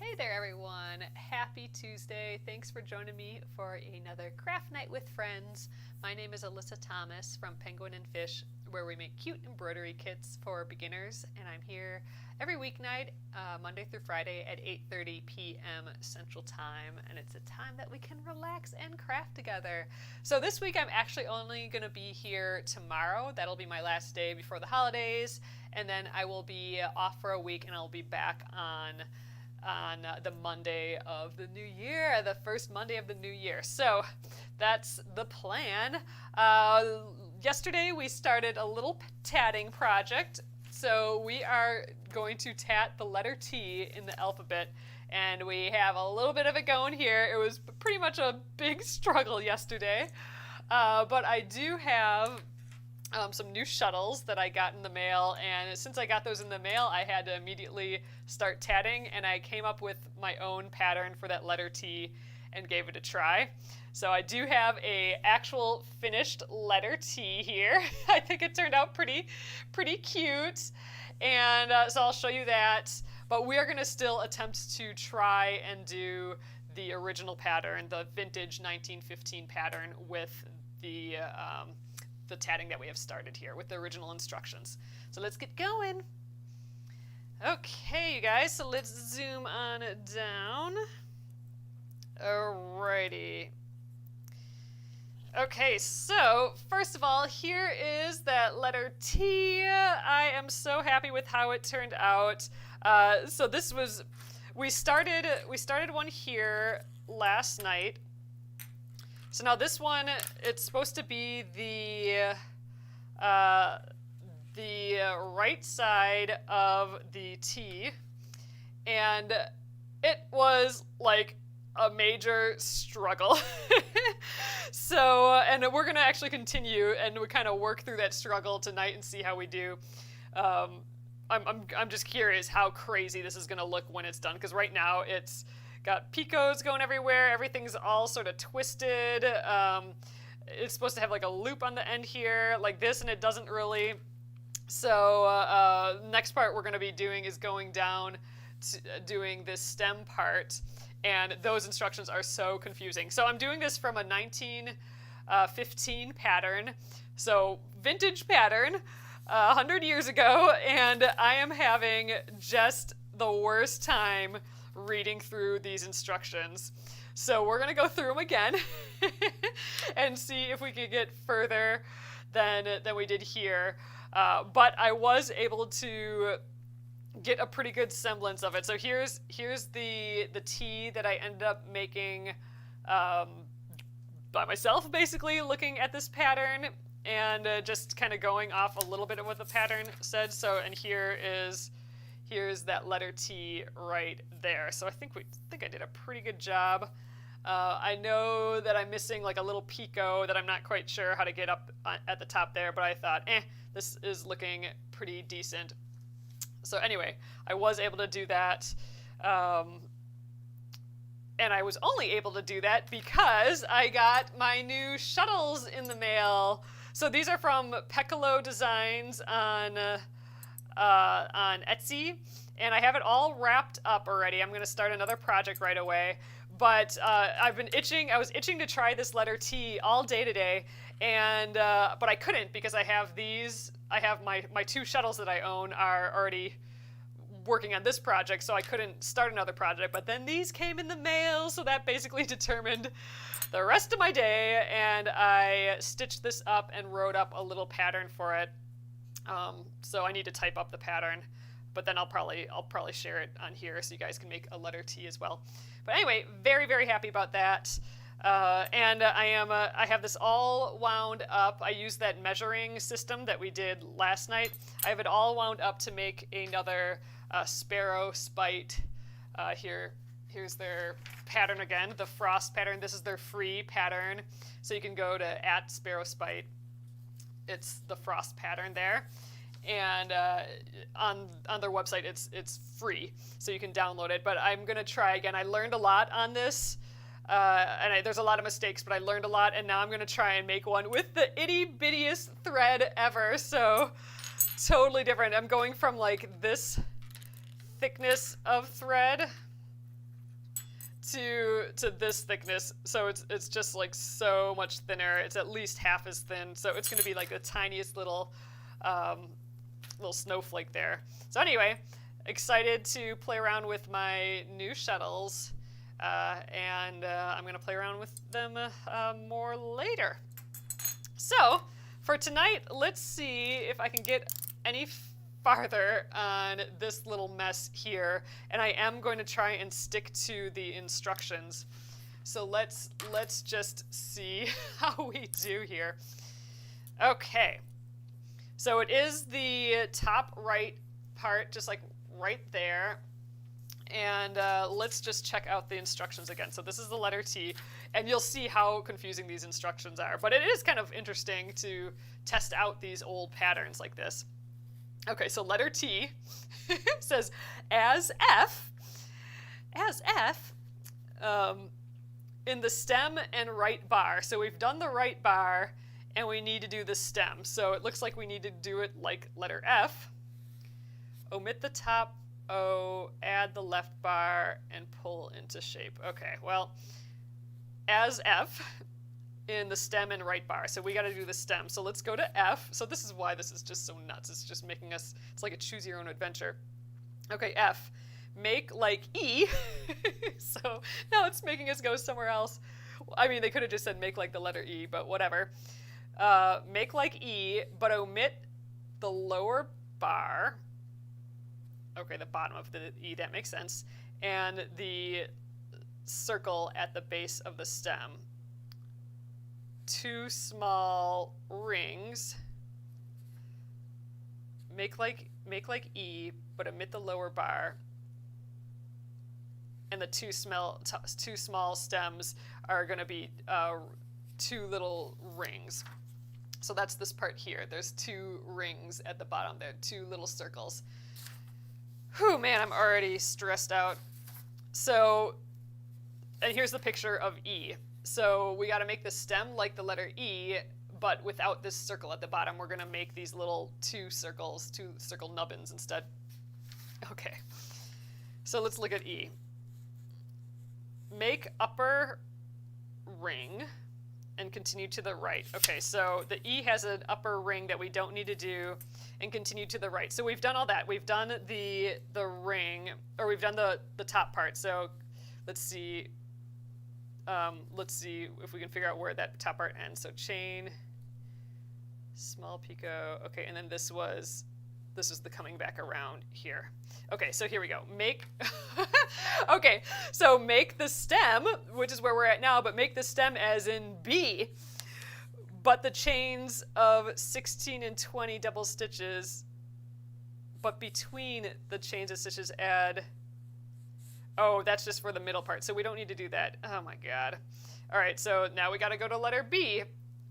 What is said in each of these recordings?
Hey there everyone, happy Tuesday. Thanks for joining me for another craft night with friends. My name is Alyssa Thomas from Penguin and Fish, where we make cute embroidery kits for beginners, and I'm here every weeknight, Monday through Friday at 8:30 p.m. Central Time, and it's a time that we can relax and craft together. So this week I'm actually only going to be here tomorrow. That'll be my last day before the holidays, and then I will be off for a week and I'll be back on the Monday of the new year, the first Monday of the new year. So that's the plan. Yesterday we started a little tatting project. So we are going to tat the letter T in the alphabet, and we have a little bit of it going here. It was pretty much a big struggle yesterday, but I do have some new shuttles that I got in the mail, and since I got those in the mail, I had to immediately start tatting, and I came up with my own pattern for that letter T and gave it a try. So I do have a actual finished letter T here. I think it turned out pretty cute, and so I'll show you that, but we are going to still attempt to try and do the original pattern, the vintage 1915 pattern with the tatting that we have started here with the original instructions. So let's get going. Okay, you guys, so let's zoom on down. Alrighty. Okay, so first of all, here is that letter T. I am so happy with how it turned out. So this was, we started one here last night. So now this one, it's supposed to be the right side of the T, and it was like a major struggle. So, and we're gonna actually continue and we kind of work through that struggle tonight and see how we do. I'm just curious how crazy this is gonna look when it's done, because right now it's got picots going everywhere. Everything's all sort of twisted. It's supposed to have like a loop on the end here, like this, and it doesn't really. So next part we're going to be doing is going down to doing this stem part, and those instructions are so confusing. So I'm doing this from a 1915 pattern, so vintage pattern, 100 years ago, and I am having just the worst time reading through these instructions. So we're going to go through them again and see if we can get further than we did here. But I was able to get a pretty good semblance of it. So here's the T that I ended up making by myself, basically, looking at this pattern and just kind of going off a little bit of what the pattern said. So, and here's that letter T right there. So I think I did a pretty good job. I know that I'm missing like a little picot that I'm not quite sure how to get up at the top there, but I thought, this is looking pretty decent. So anyway, I was able to do that. And I was only able to do that because I got my new shuttles in the mail. So these are from PekaloDesign on Etsy, and I have it all wrapped up already. I'm going to start another project right away, but I was itching to try this letter T all day today, and but I couldn't because I have my two shuttles that I own are already working on this project, so I couldn't start another project. But then these came in the mail, so that basically determined the rest of my day, and I stitched this up and wrote up a little pattern for it. So I need to type up the pattern, but then I'll probably share it on here so you guys can make a letter T as well. But anyway, very, very happy about that. And I have this all wound up. I used that measuring system that we did last night. I have it all wound up to make another sparrow spite. Here's their pattern again, the frost pattern. This is their free pattern. So you can go to @sparrowspite. It's the frost pattern there, and on their website it's free, so you can download it. But I'm gonna try again. I learned a lot on this, and there's a lot of mistakes, but I learned a lot, and now I'm gonna try and make one with the itty bittiest thread ever. So totally different. I'm going from like this thickness of thread to this thickness, so it's just like so much thinner. It's at least half as thin, so it's going to be like the tiniest little snowflake there. So anyway, excited to play around with my new shuttles, and I'm going to play around with them more later. So for tonight, let's see if I can get any farther on this little mess here, and I am going to try and stick to the instructions. So let's just see how we do here. Okay, so it is the top right part, just like right there, and let's just check out the instructions again. So this is the letter T, and you'll see how confusing these instructions are, but it is kind of interesting to test out these old patterns like this. Okay, so letter T says as F, in the stem and right bar. So we've done the right bar, and we need to do the stem. So it looks like we need to do it like letter F. Omit the top O, add the left bar, and pull into shape. Okay, well, as F in the stem and right bar. So we got to do the stem. So let's go to F. So this is why this is just so nuts. It's just making us, it's like a choose your own adventure. Okay, F. Make like E. So now it's making us go somewhere else. I mean, they could have just said make like the letter E, but whatever. Make like E, but omit the lower bar. Okay, the bottom of the E, that makes sense. And the circle at the base of the stem. 2 small rings. Make like E, but omit the lower bar. And the two small stems are going to be 2 little rings. So that's this part here. There's 2 rings at the bottom there, 2 little circles. Whew, man, I'm already stressed out. So, and here's the picture of E. So we got to make the stem like the letter E, but without this circle at the bottom. We're going to make these little 2 circles, 2 circle nubbins instead. Okay, so let's look at E. Make upper ring and continue to the right. Okay, so the E has an upper ring that we don't need to do, and continue to the right. So we've done all that. We've done the ring, or we've done the top part. So let's see if we can figure out where that top part ends. So chain, small picot. Okay, and then this was the coming back around here. Okay, so here we go. Make, okay, so make the stem, which is where we're at now, but make the stem as in B, but the chains of 16 and 20 double stitches, but between the chains of stitches add, oh, that's just for the middle part, so we don't need to do that. Oh my God. All right, so now we gotta go to letter B.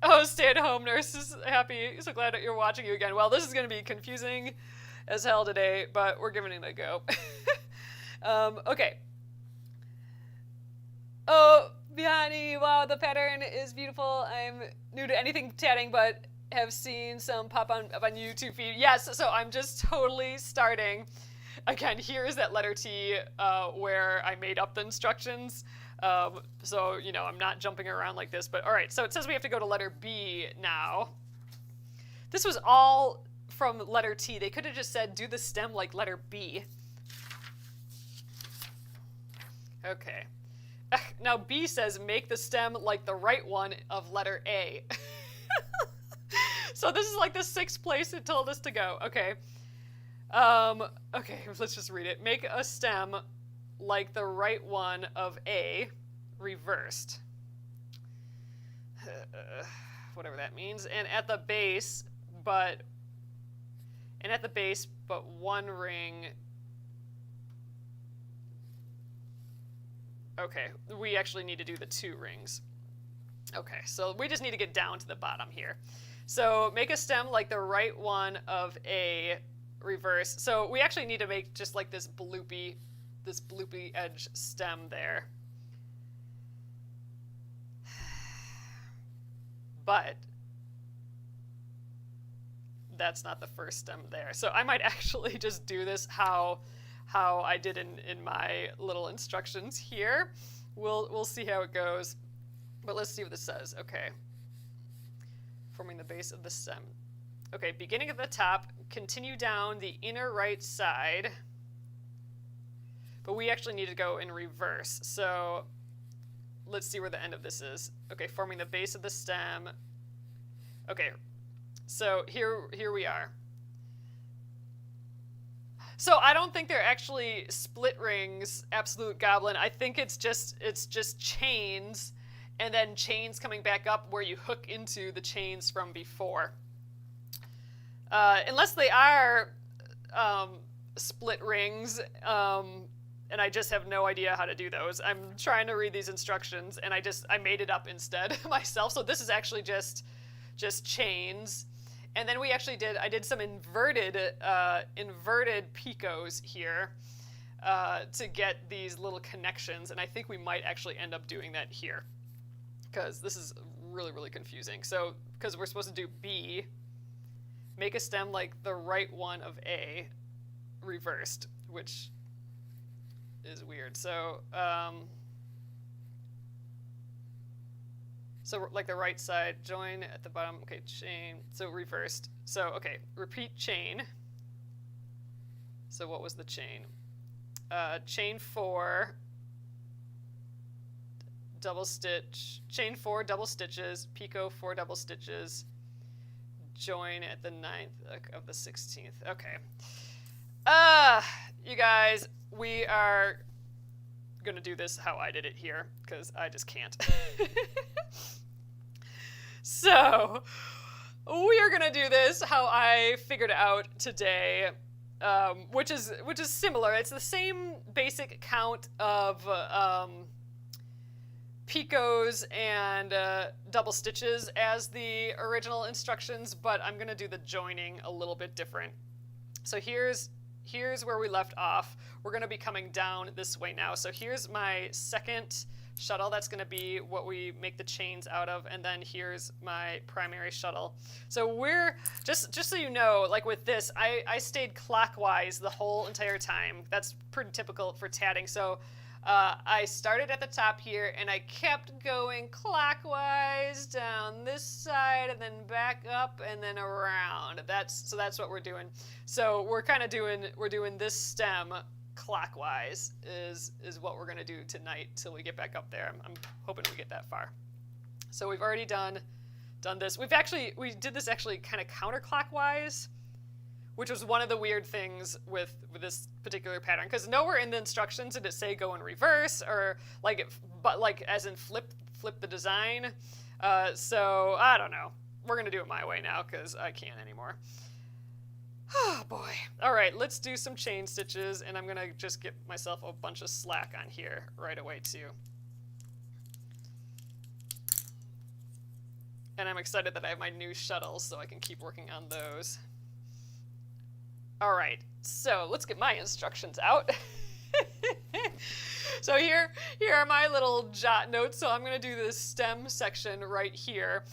Oh, stay-at-home nurse is happy. So glad that you're watching you again. Well, this is gonna be confusing as hell today, but we're giving it a go. Okay. Oh, Bihani, wow, the pattern is beautiful. I'm new to anything tatting, but have seen some pop up on YouTube feed. Yes, so I'm just totally starting. Again, here's that letter T where I made up the instructions. So, you know, I'm not jumping around like this, but all right. So it says we have to go to letter B now. This was all from letter T. They could have just said, do the stem like letter B. Okay. Now B says, make the stem like the right one of letter A. So this is like the 6th place it told us to go. Okay. Okay, let's just read it. Make a stem like the right one of A, reversed. Whatever that means. And at the base, but one ring. Okay, we actually need to do the 2 rings. Okay, so we just need to get down to the bottom here. So make a stem like the right one of A, reverse. So we actually need to make just like this bloopy edge stem there. But that's not the first stem there. So I might actually just do this how I did in my little instructions here. We'll see how it goes. But let's see what this says. Okay. Forming the base of the stem. Okay, beginning at the top, continue down the inner right side. But we actually need to go in reverse. So let's see where the end of this is. Okay, forming the base of the stem. Okay, so here we are. So I don't think they're actually split rings, Absolute Goblin. I think it's just chains, and then chains coming back up where you hook into the chains from before. Unless they are split rings, and I just have no idea how to do those. I'm trying to read these instructions, and I made it up instead myself. So this is actually just chains. And then I did some inverted picots here to get these little connections, and I think we might actually end up doing that here, because this is really, really confusing. So, because we're supposed to do B, make a stem like the right one of A, reversed, which is weird. So, so like the right side, join at the bottom, okay, chain, so reversed. So, okay, repeat chain. So what was the chain? Chain 4, double stitch, chain 4 double stitches, picot 4 double stitches, join at the 9th of the 16th. Okay. You guys, we are gonna do this how I did it here, because I just can't. So, we are gonna do this how I figured it out today, which is similar. It's the same basic count of picots and double stitches as the original instructions, but I'm gonna do the joining a little bit different. So here's where we left off. We're gonna be coming down this way now. So here's my second shuttle. That's gonna be what we make the chains out of, and then here's my primary shuttle. So we're, just so you know, like with this, I stayed clockwise the whole entire time. That's pretty typical for tatting. So I started at the top here, and I kept going clockwise down this side, and then back up, and then around. That's what we're doing. So we're kind of doing this stem clockwise is what we're gonna do tonight till we get back up there. I'm hoping we get that far. So we've already done this. We did this actually kind of counterclockwise, which was one of the weird things with this particular pattern, because nowhere in the instructions did it say go in reverse or but as in flip the design. So I don't know. We're gonna do it my way now because I can't anymore. Oh boy. All right, let's do some chain stitches, and I'm gonna just get myself a bunch of slack on here right away too. And I'm excited that I have my new shuttles so I can keep working on those. All right, so let's get my instructions out. So here are my little jot notes. So I'm going to do this stem section right here.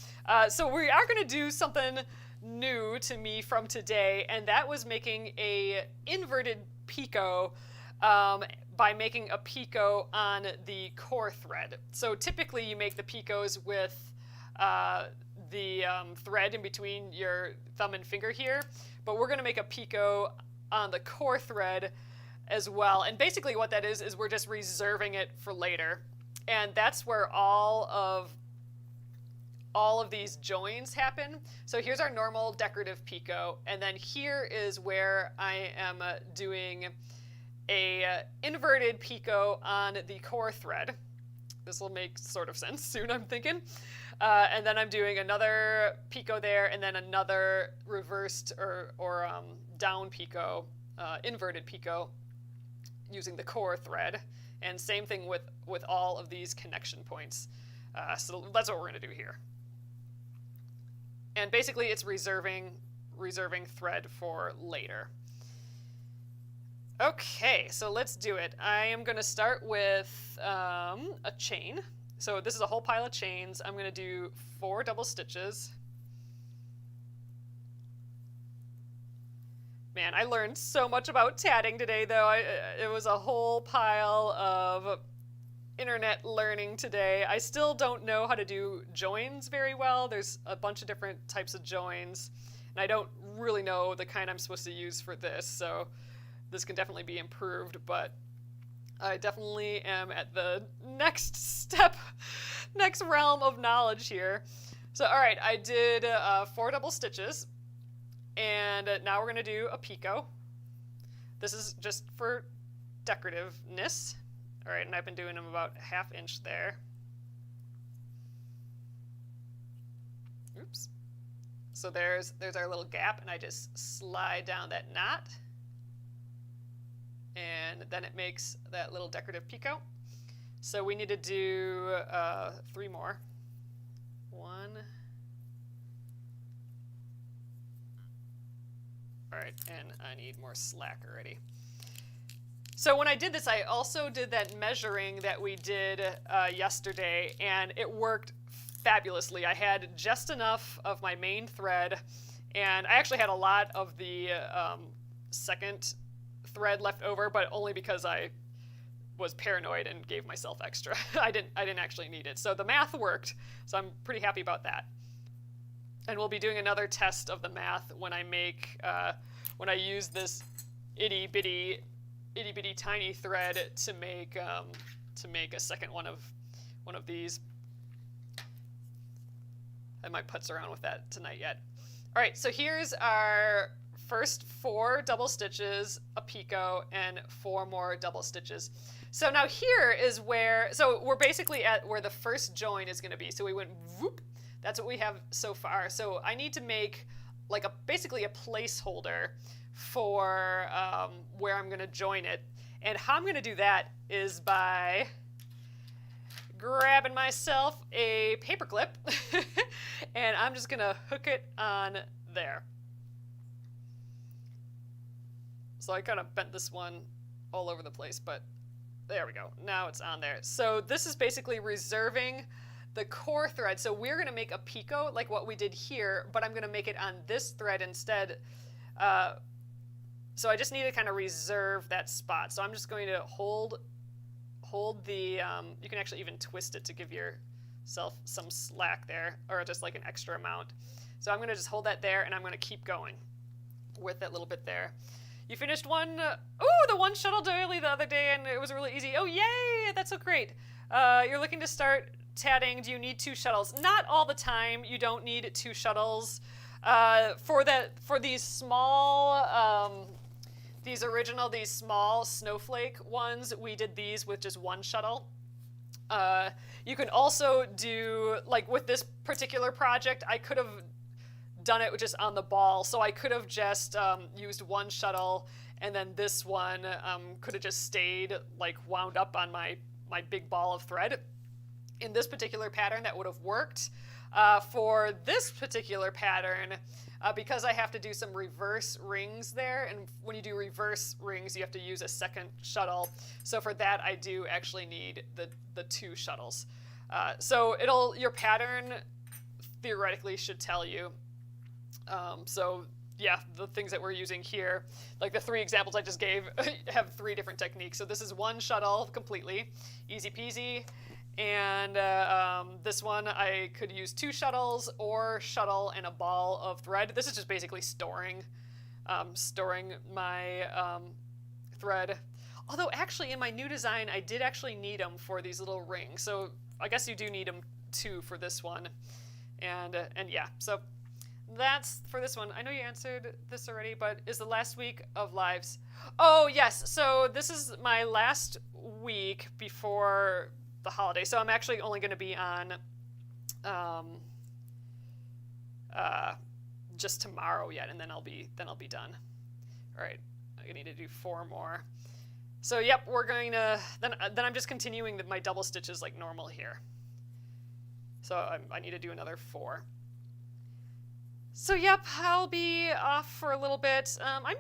So we are going to do something new to me from today, and that was making a inverted picot by making a picot on the core thread. So typically you make the picots with the thread in between your thumb and finger here, but we're going to make a picot on the core thread as well. And basically what that is we're just reserving it for later. And that's where all of these joins happen. So here's our normal decorative picot, and then here is where I am doing a inverted picot on the core thread. This will make sort of sense soon, I'm thinking. And then I'm doing another picot there, and then another reversed or down picot, inverted picot, using the core thread. And same thing with all of these connection points. So that's what we're going to do here. And basically it's reserving thread for later. Okay, so let's do it. I am going to start with a chain. So this is a whole pile of chains. I'm going to do 4 double stitches. Man, I learned so much about tatting today, though. It was a whole pile of internet learning today. I still don't know how to do joins very well. There's a bunch of different types of joins, and I don't really know the kind I'm supposed to use for this, so this can definitely be improved, but I definitely am at the next step, next realm of knowledge here. So, all right, I did 4 double stitches, and now we're going to do a picot. This is just for decorativeness. All right, and I've been doing them about 1/2 inch there. Oops. So there's our little gap, and I just slide down that knot. And then it makes that little decorative picot. So we need to do 3 more. 1. All right, and I need more slack already. So when I did this, I also did that measuring that we did yesterday, and it worked fabulously. I had just enough of my main thread, and I actually had a lot of the second thread left over, but only because I was paranoid and gave myself extra. I didn't actually need it. So the math worked, so I'm pretty happy about that. And we'll be doing another test of the math when I make when I use this itty bitty tiny thread to make a second one of these. I might putz around with that tonight yet. All right, so here's our first 4 double stitches, a picot, and 4 more double stitches. So now here is where, so we're basically at where the first join is going to be. So we went whoop. That's what we have so far. So I need to make like basically a placeholder for where I'm going to join it. And how I'm going to do that is by grabbing myself a paper clip and I'm just going to hook it on there. So I kind of bent this one all over the place, but there we go. Now it's on there. So this is basically reserving the core thread. So we're going to make a picot like what we did here, but I'm going to make it on this thread instead. So I just need to kind of reserve that spot. So I'm just going to hold the, you can actually even twist it to give yourself some slack there, or just like an extra amount. So I'm going to just hold that there, and I'm going to keep going with that little bit there. You finished one, the one shuttle daily the other day, and it was really easy. Oh, yay, that's so great. You're looking to start tatting. Do you need 2 shuttles? Not all the time. You don't need 2 shuttles. For these small, these small snowflake ones, we did these with just 1 shuttle. You can also do, like with this particular project, I could have done it just on the ball, so I could have just used 1 shuttle, and then this one could have just stayed like wound up on my big ball of thread. In this particular pattern, that would have worked. For this particular pattern, because I have to do some reverse rings there, and when you do reverse rings, you have to use a second shuttle. So for that, I do actually need the 2 shuttles. So your pattern theoretically should tell you. So yeah, the things that we're using here, like the 3 examples I just gave, have 3 different techniques. So this is 1 shuttle completely, easy peasy. And this one, I could use 2 shuttles or shuttle and a ball of thread. This is just basically storing my thread. Although actually in my new design, I did actually need them for these little rings. So I guess you do need them too for this one. And yeah, so that's for this one. I know you answered this already, but is the last week of lives? Oh yes, so this is my last week before the holiday. So I'm actually only going to be on just tomorrow yet, and then I'll be done. All right, I need to do 4 more. So yep, we're going to then I'm just continuing my double stitches like normal here. So I need to do another 4. So yep, I'll be off for a little bit. I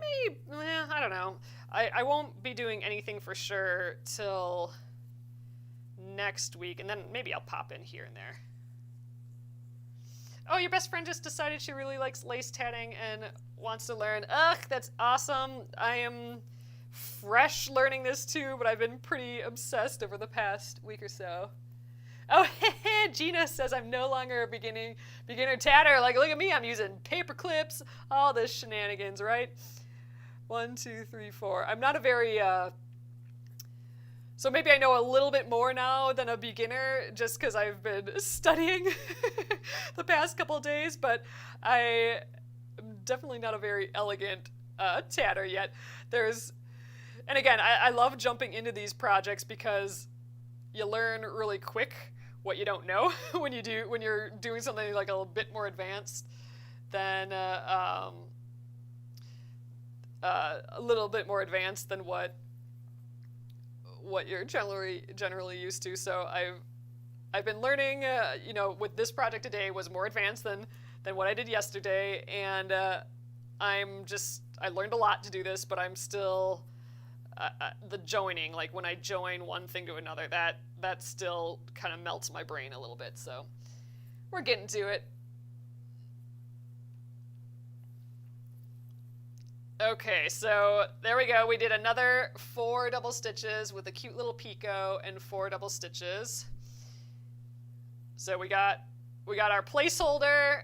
don't know. I won't be doing anything for sure till next week, and then maybe I'll pop in here and there. Oh, your best friend just decided she really likes lace tatting and wants to learn. Ugh, that's awesome. I am fresh learning this too, but I've been pretty obsessed over the past week or so. Oh, Gina says I'm no longer a beginner tatter. Like, look at me, I'm using paper clips, all this shenanigans, right? 1, 2, 3, 4. I'm not a very, so maybe I know a little bit more now than a beginner just because I've been studying the past couple of days, but I am definitely not a very elegant tatter yet. And again, I love jumping into these projects because you learn really quick what you don't know when you're doing something like a little bit more advanced than a little bit more advanced than what you're generally used to. So I've been learning, with this project today was more advanced than what I did yesterday, and I learned a lot to do this, but I'm still the joining, like when I join one thing to another, that still kind of melts my brain a little bit. So we're getting to it. Okay, so there we go. We did another 4 double stitches with a cute little picot and 4 double stitches. So we got our placeholder.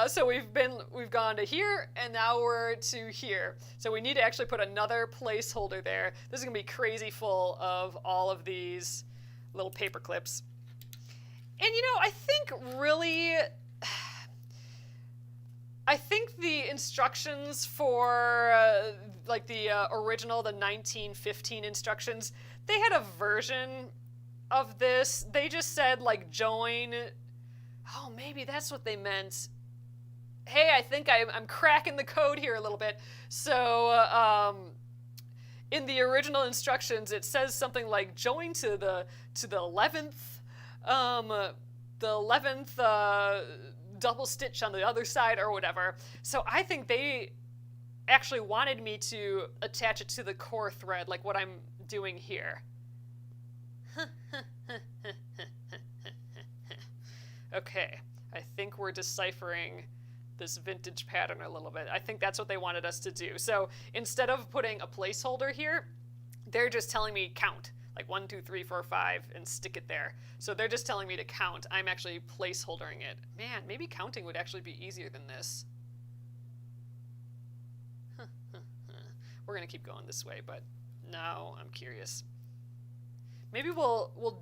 So we've gone to here, and now we're to here. So we need to actually put another placeholder there. This is gonna be crazy full of all of these little paper clips. And I think the instructions for the original, the 1915 instructions, they had a version of this. They just said like join. Oh, maybe that's what they meant. Hey, I think I'm cracking the code here a little bit. So in the original instructions, it says something like join to the 11th, the 11th double stitch on the other side or whatever. So I think they actually wanted me to attach it to the core thread, like what I'm doing here. Okay, I think we're deciphering this vintage pattern a little bit. I think that's what they wanted us to do. So instead of putting a placeholder here, they're just telling me count, like 1, 2, 3, 4, 5, and stick it there. So they're just telling me to count. I'm actually placeholdering it. Man, maybe counting would actually be easier than this. We're gonna keep going this way, but now I'm curious. Maybe we'll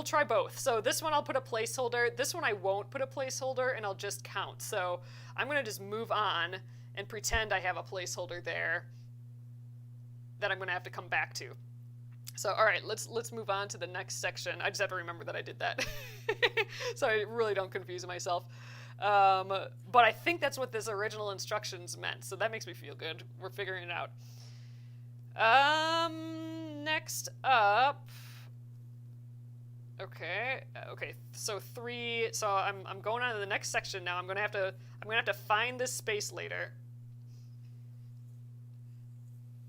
try both. So this one I'll put a placeholder. This one I won't put a placeholder, and I'll just count. So I'm gonna just move on and pretend I have a placeholder there that I'm gonna have to come back to. So all right, let's move on to the next section. I just have to remember that I did that, so I really don't confuse myself. But I think that's what this original instructions meant. So that makes me feel good. We're figuring it out. Next up. Okay. So 3. So I'm going on to the next section now. I'm gonna have to find this space later.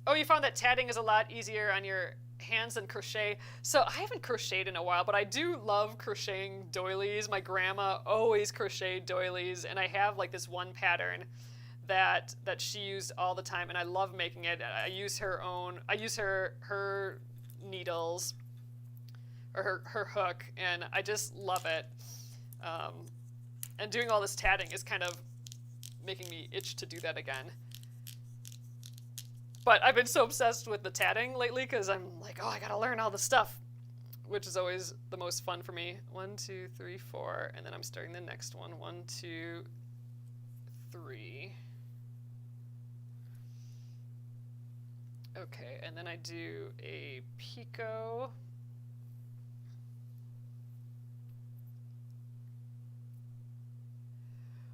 Oh, you found that tatting is a lot easier on your hands than crochet. So I haven't crocheted in a while, but I do love crocheting doilies. My grandma always crocheted doilies, and I have like this one pattern that she used all the time, and I love making it. I use her needles or her hook, and I just love it. And doing all this tatting is kind of making me itch to do that again. But I've been so obsessed with the tatting lately because I'm like, oh, I gotta learn all the stuff, which is always the most fun for me. 1, 2, 3, 4, and then I'm starting the next one. 1, 2, 3. Okay, and then I do a picot.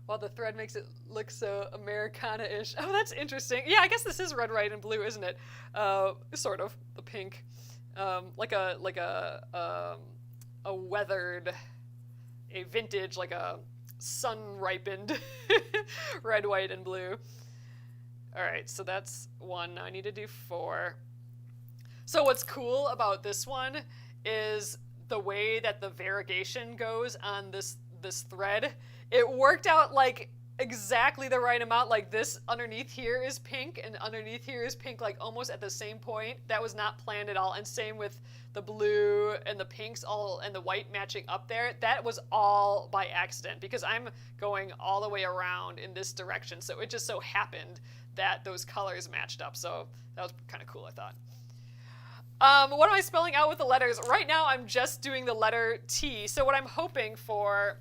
Well, the thread makes it look so Americana-ish. Oh, that's interesting. Yeah, I guess this is red, white, and blue, isn't it? Sort of, the pink. Like a weathered, a vintage, like a sun-ripened red, white, and blue. All right, so that's 1. Now I need to do 4. So what's cool about this one is the way that the variegation goes on this thread. It worked out like exactly the right amount. Like this underneath here is pink and underneath here is pink, like almost at the same point. That was not planned at all. And same with the blue and the pinks all and the white matching up there. That was all by accident because I'm going all the way around in this direction. So it just so happened that those colors matched up. So that was kind of cool, I thought. What am I spelling out with the letters? Right now I'm just doing the letter T. So what I'm hoping for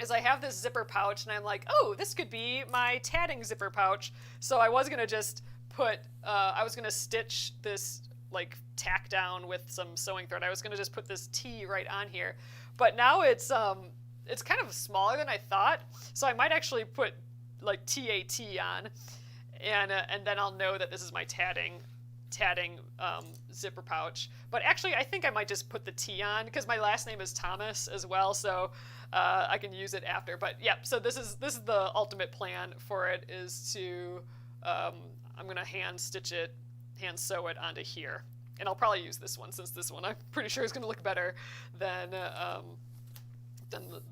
is I have this zipper pouch and I'm like, oh, this could be my tatting zipper pouch. So I was gonna just put, I was gonna stitch this, like tack down with some sewing thread. I was gonna just put this T right on here. But now it's kind of smaller than I thought. So I might actually put like TAT on and then I'll know that this is my tatting zipper pouch. But actually I think I might just put the T on because my last name is Thomas as well, so I can use it after. But yeah, so this is the ultimate plan for it, is to I'm gonna hand sew it onto here, and I'll probably use this one since this one I'm pretty sure is gonna look better than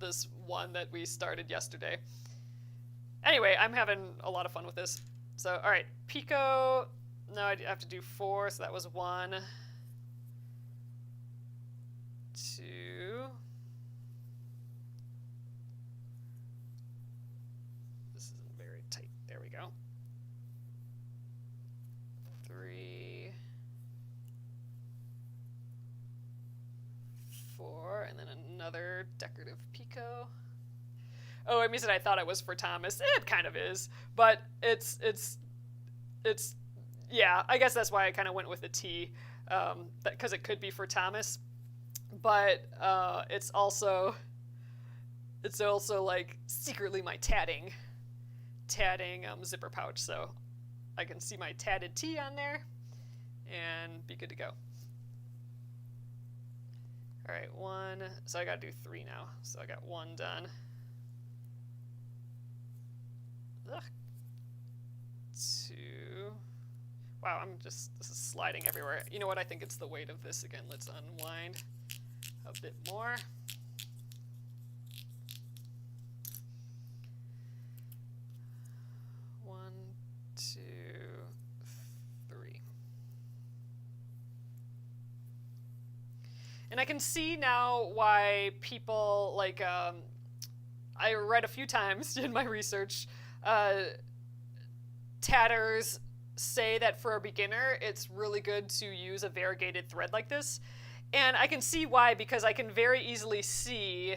this one that we started yesterday. Anyway, I'm having a lot of fun with this. So all right, Picot. No, I have to do 4, so that was 1, 2. This isn't very tight. There we go. 3, 4, and then another decorative Picot. Oh, it means that I thought it was for Thomas. It kind of is, but it's yeah, I guess that's why I kind of went with the T, because it could be for Thomas, but it's also like secretly my tatting zipper pouch, so I can see my tatted T on there and be good to go. All right, 1. So I got to do 3 now. So I got 1 done. Ugh. 2. Wow, this is sliding everywhere. You know what, I think it's the weight of this again. Let's unwind a bit more. One, 2, 3. And I can see now why people, like, I read a few times in my research, tatters say that for a beginner it's really good to use a variegated thread like this, and I can see why, because I can very easily see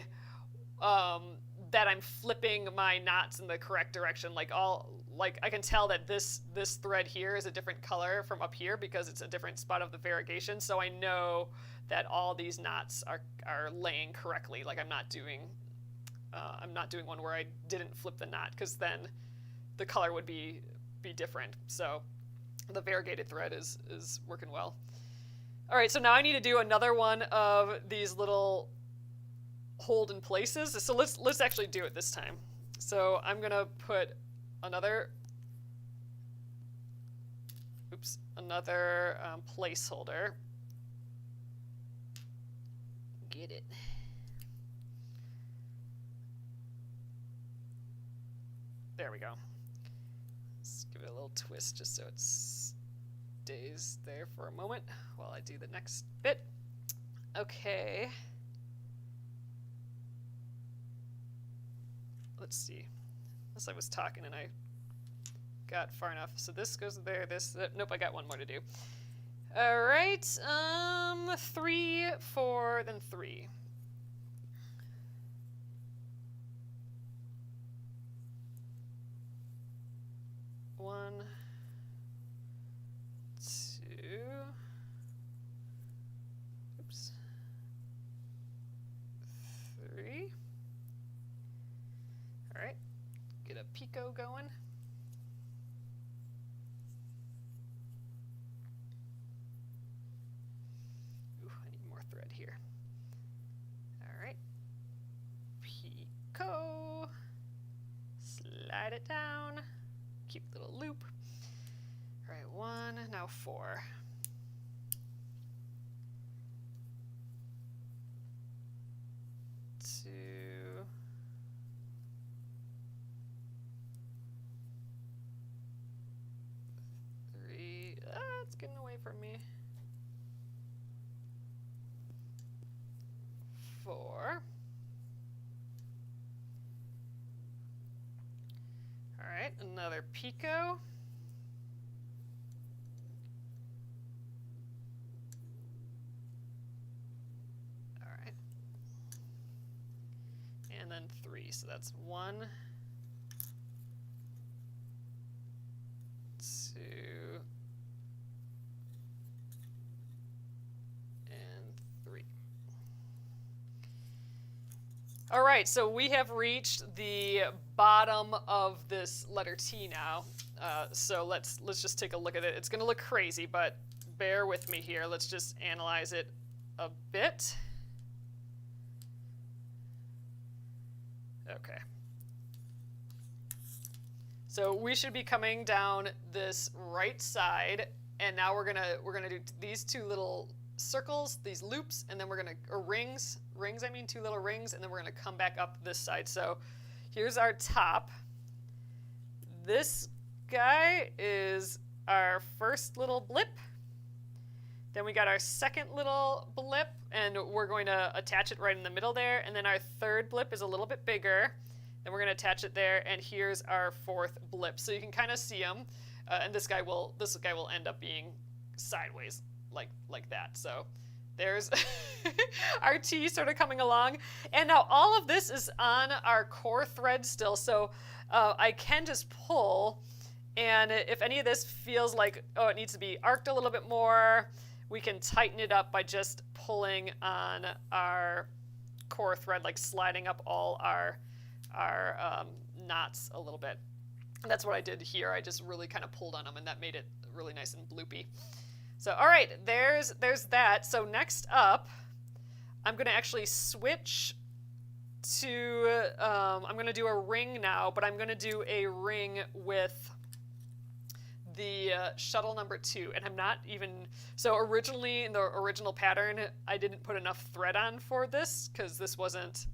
that I'm flipping my knots in the correct direction. Like I can tell that this thread here is a different color from up here because it's a different spot of the variegation, so I know that all these knots are laying correctly. Like I'm not doing one where I didn't flip the knot, because then the color would be different. So the variegated thread is working well. All right, so now I need to do another one of these little hold in places. So let's actually do it this time. So I'm gonna put another placeholder. Get it. There we go. Let's give it a little twist just so it stays there for a moment while I do the next bit. Okay. Let's see. Unless I was talking and I got far enough. So this goes there, nope, I got one more to do. All right, 3, 4, then 3. One, 2, oops, 3. All right, get a Picot going. Ooh, I need more thread here. All right, Picot, slide it down. Cute little loop. All right, 1, now 4. 2, it's getting away from me. 4. All right, another Picot. All right. And then 3, so that's 1, 2, and 3. All right, so we have reached the bottom of this letter T now. So let's just take a look at it. It's going to look crazy, but bear with me here. Let's just analyze it a bit. Okay. So we should be coming down this right side, and now we're gonna do these 2 little circles, these loops, and then we're gonna, or rings, I mean 2 little rings, and then we're gonna come back up this side. So here's our top. This guy is our first little blip. Then we got our second little blip, and we're going to attach it right in the middle there. And then our third blip is a little bit bigger. Then we're going to attach it there, and here's our 4th blip. So you can kind of see them, and this guy will end up being sideways like that. So there's our T sort of coming along. And now all of this is on our core thread still, so I can just pull, and if any of this feels like, oh, it needs to be arced a little bit more, we can tighten it up by just pulling on our core thread, like sliding up all our knots a little bit. And that's what I did here. I just really kind of pulled on them, and that made it really nice and bloopy. So, all right, there's that. So next up, I'm going to actually switch to, I'm going to do a ring now, but I'm going to do a ring with the shuttle number 2, and I'm not even, so originally in the original pattern, I didn't put enough thread on for this, because this wasn't,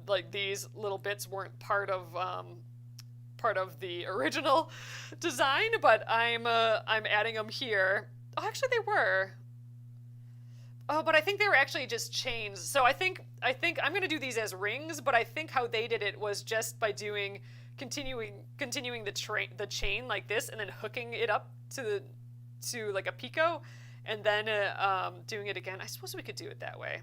like, these little bits weren't part of the original design, but I'm adding them here. Oh, actually they were. Oh, but I think they were actually just chains. So I think I'm going to do these as rings, but I think how they did it was just by doing continuing the chain like this, and then hooking it up to like a Picot, and then doing it again. I suppose we could do it that way.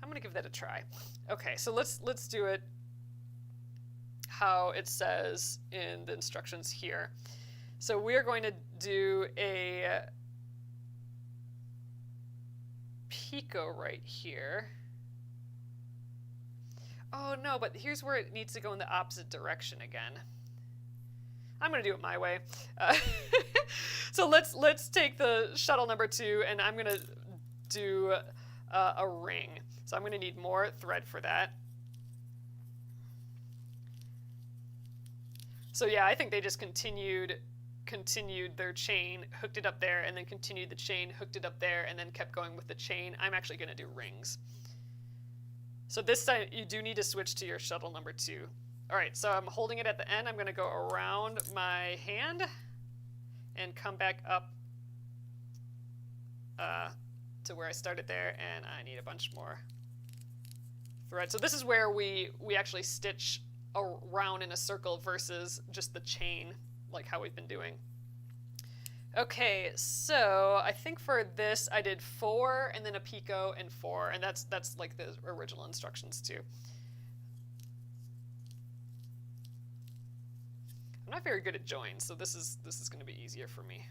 I'm going to give that a try. Okay, so let's do it how it says in the instructions here. So we are going to do a Picot right here. Oh no, but here's where it needs to go in the opposite direction again. I'm going to do it my way. So let's take the shuttle number 2, and I'm going to do a ring. So I'm going to need more thread for that. So yeah, I think they just continued their chain, hooked it up there, and then continued the chain, hooked it up there, and then kept going with the chain. I'm actually going to do rings. So this time you do need to switch to your shuttle number 2. All right, so I'm holding it at the end. I'm going to go around my hand and come back up to where I started there, and I need a bunch more thread. So this is where we actually stitch around in a circle versus just the chain, like how we've been doing. Okay, so I think for this I did 4 and then a Picot and 4, and that's like the original instructions too. I'm not very good at joins, so this is going to be easier for me.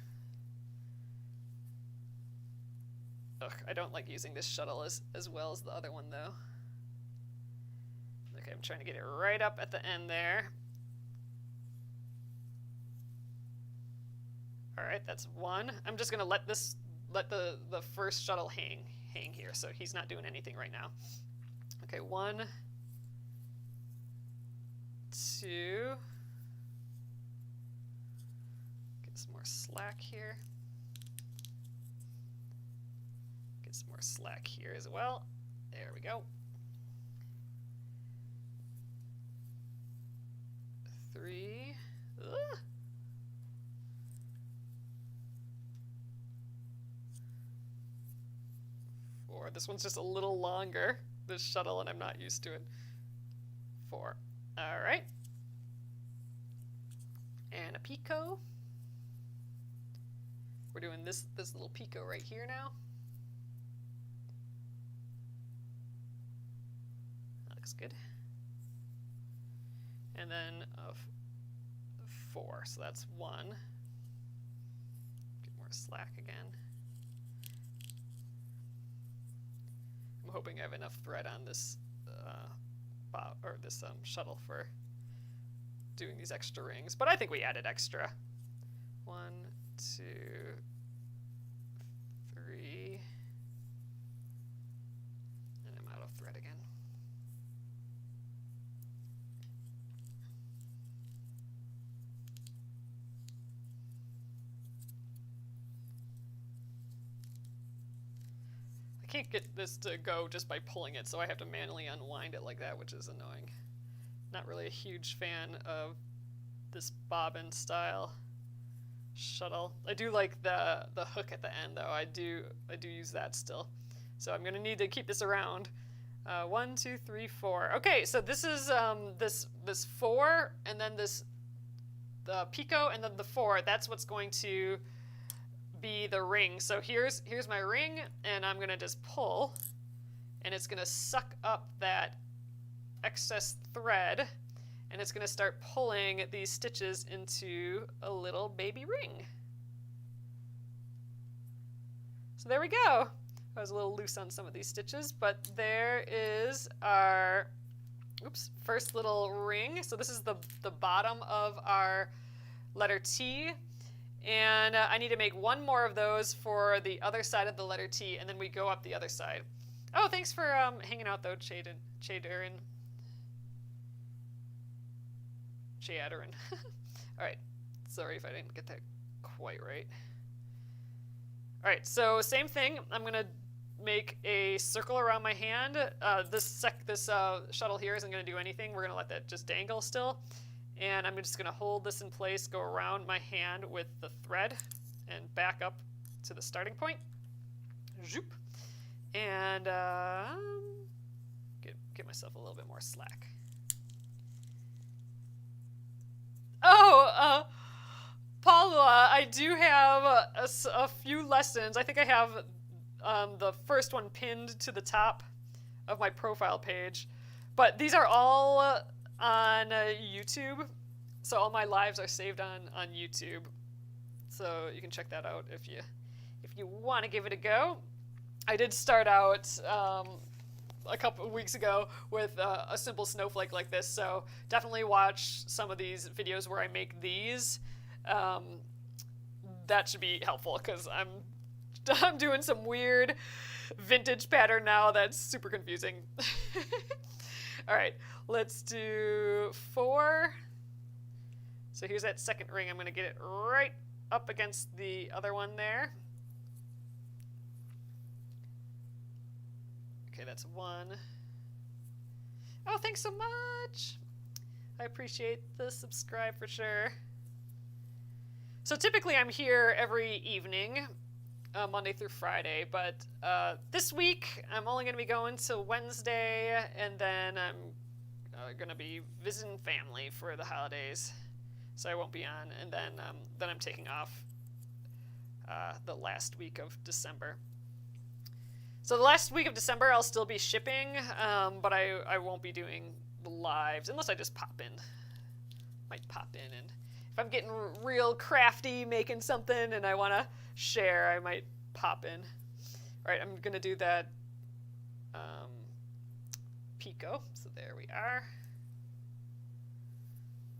Ugh, I don't like using this shuttle as well as the other one though. Okay, I'm trying to get it right up at the end there. All right, that's 1. I'm just gonna let the first shuttle hang here, so he's not doing anything right now. Okay, 1, 2. Get some more slack here. Get some more slack here as well. There we go. 3. Ugh. 4. This one's just a little longer, this shuttle, and I'm not used to it. 4. All right. And a Picot. We're doing this little Picot right here now. That looks good. And then 4, so that's 1. Get more slack again. I'm hoping I have enough thread on this shuttle for doing these extra rings, but I think we added extra. 1, 2, 3, and I'm out of thread again. I can't get this to go just by pulling it, so I have to manually unwind it like that, which is annoying. Not really a huge fan of this bobbin style shuttle. I do like the hook at the end though. I do use that still. So I'm gonna need to keep this around. 1, 2, 3, 4. Okay, so this is this 4, and then the Picot, and then the 4. That's what's going to be the ring. So here's my ring, and I'm gonna just pull, and it's gonna suck up that excess thread, and it's going to start pulling these stitches into a little baby ring. So there we go. I was a little loose on some of these stitches, but there is our first little ring. So this is the bottom of our letter T, and I need to make 1 more of those for the other side of the letter T, and then we go up the other side. Oh, thanks for hanging out though, Chadarin. All right, sorry if I didn't get that quite right. All right, so same thing. I'm gonna make a circle around my hand. This shuttle here isn't gonna do anything. We're gonna let that just dangle still. And I'm just gonna hold this in place, go around my hand with the thread, and back up to the starting point. Zoop. And get myself a little bit more slack. Oh, Paula, I do have a few lessons. I think I have the first one pinned to the top of my profile page. But these are all on YouTube. So all my lives are saved on YouTube. So you can check that out if you want to give it a go. I did start out a couple of weeks ago with a simple snowflake like this, so definitely watch some of these videos where I make these. That should be helpful because I'm doing some weird vintage pattern now that's super confusing. All right, let's do 4. So here's that second ring. I'm going to get it right up against the other one there. Okay, that's 1. Oh, thanks so much. I appreciate the subscribe for sure. So typically I'm here every evening, Monday through Friday, but this week I'm only going to be going till Wednesday, and then I'm going to be visiting family for the holidays, so I won't be on, and then I'm taking off the last week of December. So the last week of December I'll still be shipping, but I won't be doing the lives unless I just pop in. Might pop in, and if I'm getting real crafty making something and I want to share, I might pop in. All right, I'm going to do that Picot. So there we are.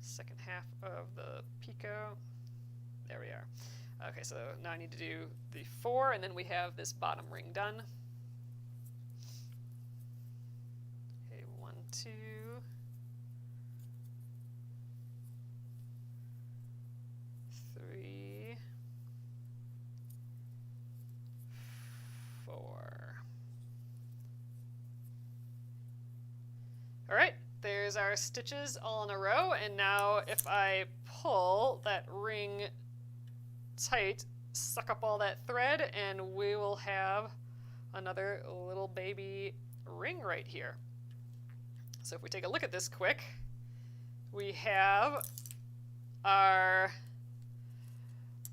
Second half of the Picot. There we are. Okay, so now I need to do the 4, and then we have this bottom ring done. Okay, 1, 2. 3, 4. All right, there's our stitches all in a row, and now if I pull that ring tight, suck up all that thread, and we will have another little baby ring right here. So if we take a look at this quick, we have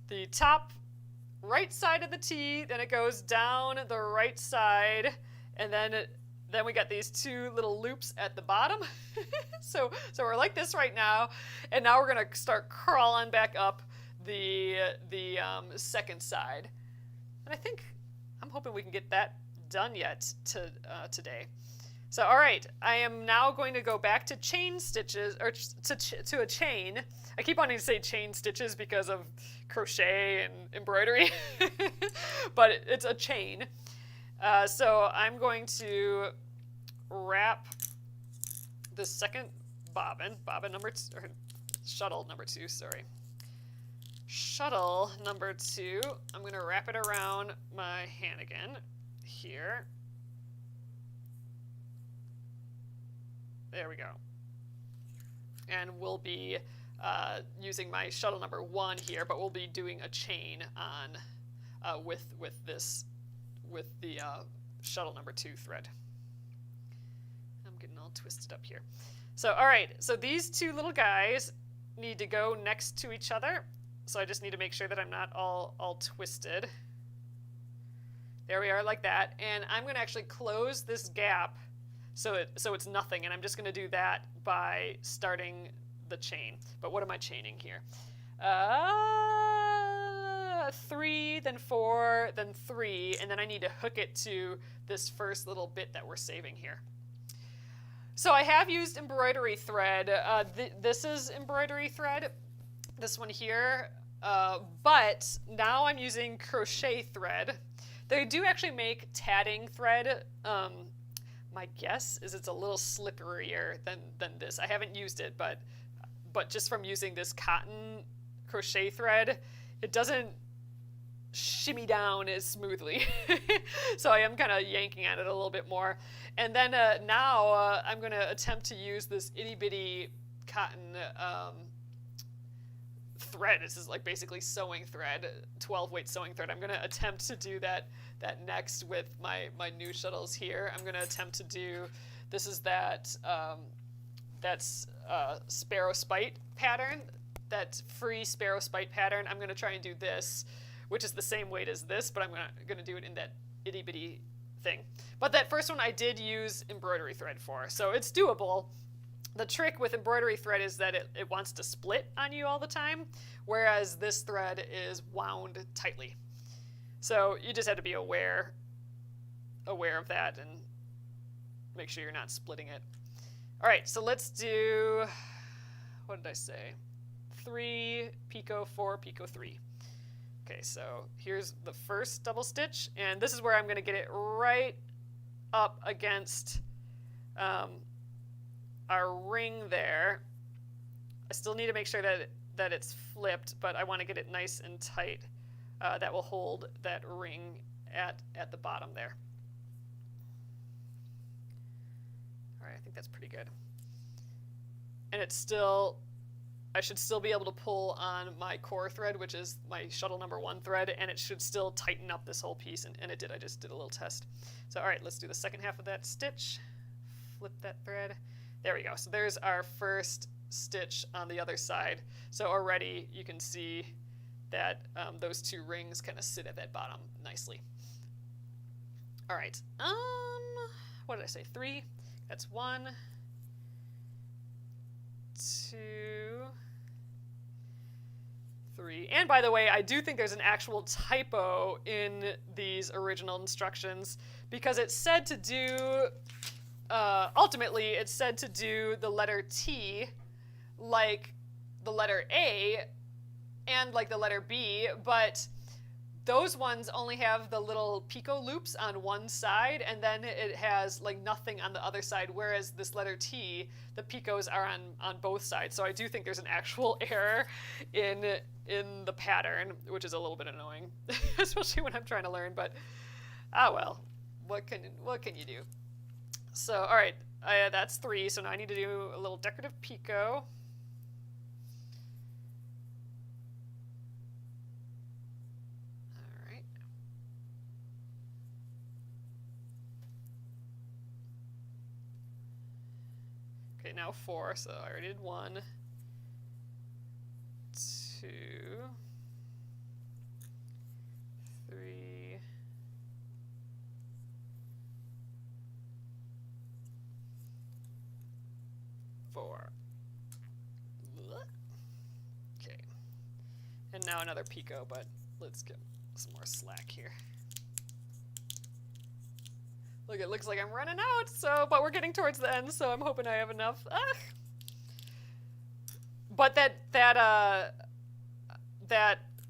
the top right side of the T, then it goes down the right side, and then we got these two little loops at the bottom. so we're like this right now, and now we're gonna start crawling back up the second side. And I'm hoping we can get that done yet today. So all right, I am now going to go back to chain stitches, or to a chain. I keep wanting to say chain stitches because of crochet and embroidery, but it's a chain. So I'm going to wrap the second bobbin number two, or shuttle number two, sorry. Shuttle number two, I'm going to wrap it around my hand again here. There we go. And we'll be using my shuttle number one here, but we'll be doing a chain on with the shuttle number two thread. I'm getting all twisted up here. So all right, so these two little guys need to go next to each other. So I just need to make sure that I'm not all twisted. There we are, like that. And I'm going to actually close this gap so it's nothing, and I'm just going to do that by starting the chain. But what am I chaining here? 3, then 4, then 3, and then I need to hook it to this first little bit that we're saving here. So I have used embroidery thread. This is embroidery thread, this one here, but now I'm using crochet thread. They do actually make tatting thread. My guess is it's a little slipperier than this. I haven't used it, but just from using this cotton crochet thread, it doesn't shimmy down as smoothly. So I am kind of yanking at it a little bit more. And then now I'm going to attempt to use this itty bitty cotton thread. This is like basically sewing thread, 12-weight sewing thread. I'm going to attempt to do that next with my new shuttles here. I'm going to attempt to do, this is that's sparrow spite pattern, that free sparrow spite pattern. I'm going to try and do this, which is the same weight as this, but I'm going to do it in that itty bitty thing. But that first one I did use embroidery thread for, so it's doable. The trick with embroidery thread is that it wants to split on you all the time, whereas this thread is wound tightly. So you just have to be aware of that and make sure you're not splitting it. All right, so let's do, what did I say? 3 picot 4 picot 3. Okay, so here's the first double stitch, and this is where I'm going to get it right up against our ring there. I still need to make sure that it's flipped, but I want to get it nice and tight. That will hold that ring at the bottom there. All right, I think that's pretty good. And it's still, I should still be able to pull on my core thread, which is my shuttle number 1 thread, and it should still tighten up this whole piece, and it did. I just did a little test. So all right, let's do the second half of that stitch. Flip that thread. There we go. So there's our first stitch on the other side. So already you can see that those two rings kind of sit at that bottom nicely. All right. What did I say? 3. That's 1, 2, 3. And by the way, I do think there's an actual typo in these original instructions, because it said to do, ultimately it said to do the letter T like the letter A and like the letter B, but those ones only have the little picot loops on one side, and then it has like nothing on the other side, whereas this letter T, the picots are on both sides. So I do think there's an actual error in the pattern, which is a little bit annoying, especially when I'm trying to learn, but well, what can you do? So all right, that's 3, so now I need to do a little decorative picot. Okay, now 4, so I already did 1, 2, 3, 4. Okay. And now another Picot, but let's get some more slack here. Look, it looks like I'm running out, so, but we're getting towards the end, so I'm hoping I have enough. But that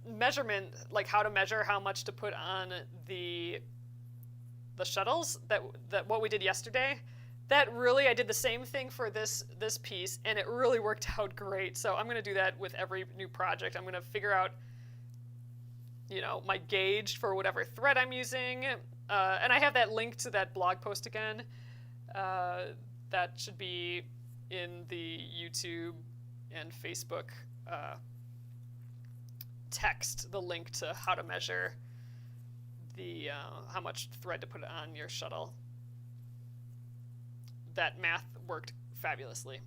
measurement, like how to measure how much to put on the shuttles, that what we did yesterday, that really, I did the same thing for this piece, and it really worked out great. So I'm going to do that with every new project. I'm going to figure out, you know, my gauge for whatever thread I'm using. And I have that link to that blog post again. That should be in the YouTube and Facebook text, the link to how to measure the how much thread to put on your shuttle. That math worked fabulously.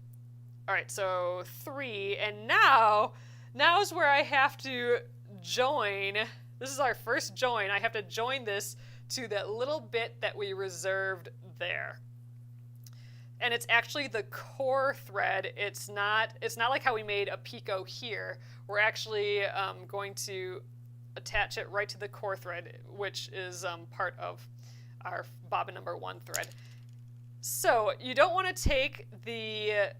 All right, so 3, and now's where I have to join. This is our first join. I have to join this to that little bit that we reserved there. And it's actually the core thread. It's not like how we made a Picot here. We're actually going to attach it right to the core thread, which is part of our bobbin number 1 thread. So you don't want to take the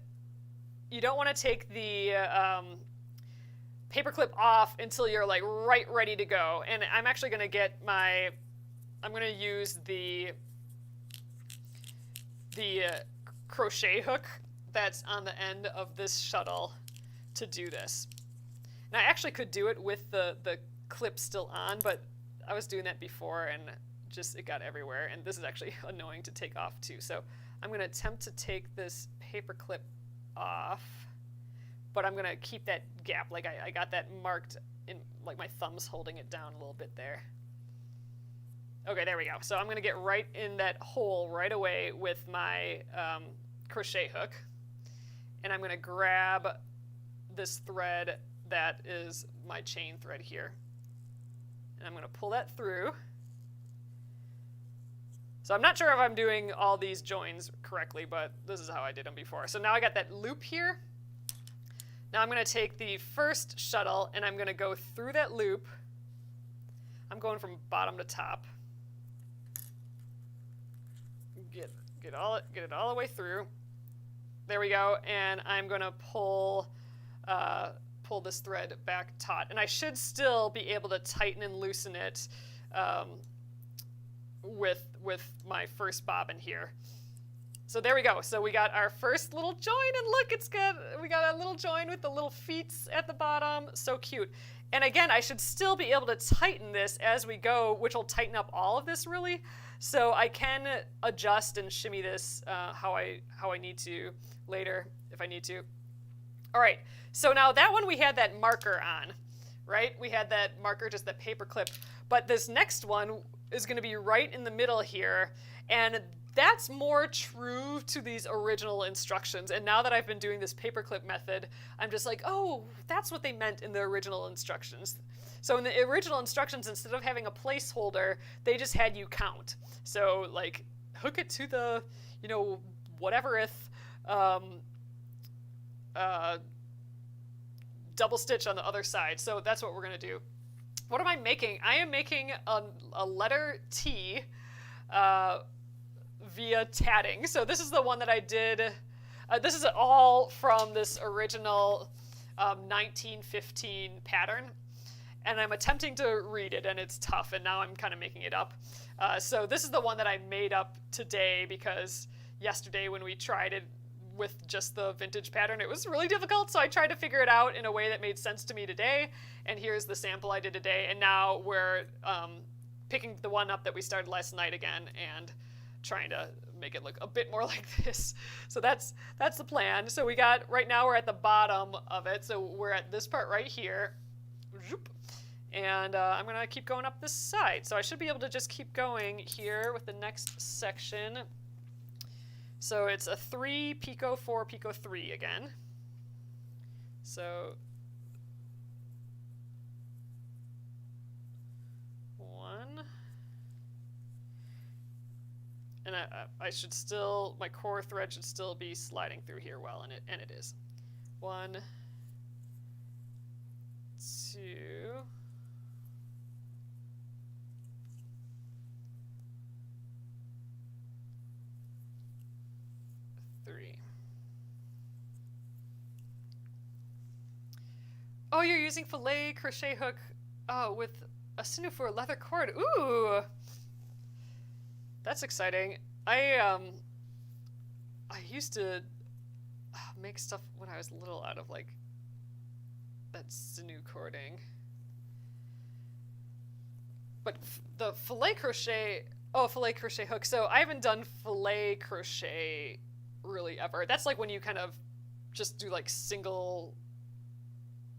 paper clip off until you're like right ready to go. And I'm actually going to get I'm going to use the crochet hook that's on the end of this shuttle to do this. And I actually could do it with the clip still on, but I was doing that before and just it got everywhere, and this is actually annoying to take off too. So I'm going to attempt to take this paper clip off, but I'm going to keep that gap. Like I got that marked in, like my thumb's holding it down a little bit there. Okay, there we go. So I'm going to get right in that hole right away with my crochet hook, and I'm going to grab this thread that is my chain thread here, and I'm going to pull that through. So I'm not sure if I'm doing all these joins correctly, but this is how I did them before. So now I got that loop here. Now I'm going to take the first shuttle and I'm going to go through that loop. I'm going from bottom to top. Get it all the way through. There we go. And I'm going to pull this thread back taut. And I should still be able to tighten and loosen it with my first bobbin here. So there we go. So we got our first little join, and look, it's good. We got a little join with the little feet at the bottom. So cute. And again, I should still be able to tighten this as we go, which will tighten up all of this really. So I can adjust and shimmy this how I need to later if I need to. All right. So now that one we had that marker on, right? We had that marker, just that paper clip. But this next one is going to be right in the middle here, and that's more true to these original instructions. And now that I've been doing this paperclip method, I'm just like, oh, that's what they meant in the original instructions. So in the original instructions, instead of having a placeholder, they just had you count. So like hook it to the, whatever if double stitch on the other side. So that's what we're going to do. What am I making? I am making a letter T via tatting. So this is the one that I did. This is all from this original 1915 pattern. And I'm attempting to read it, and it's tough, and now I'm kind of making it up. So this is the one that I made up today because yesterday when we tried it with just the vintage pattern, it was really difficult, so I tried to figure it out in a way that made sense to me today, and here's the sample I did today, and now we're picking the one up that we started last night again and trying to make it look a bit more like this. So that's the plan. So we got, right now we're at the bottom of it, so we're at this part right here, and I'm going to keep going up this side. So I should be able to just keep going here with the next section. So it's a 3 picot 4 picot 3 again. So 1, and I should still, my core thread should still be sliding through here well, and it is. 1, 2, 3. Oh, you're using filet crochet hook with a sinew for a leather cord. Ooh, that's exciting. I used to make stuff when I was little out of like that sinew cording. But the filet crochet hook. So I haven't done filet crochet really ever. That's like when you kind of just do like single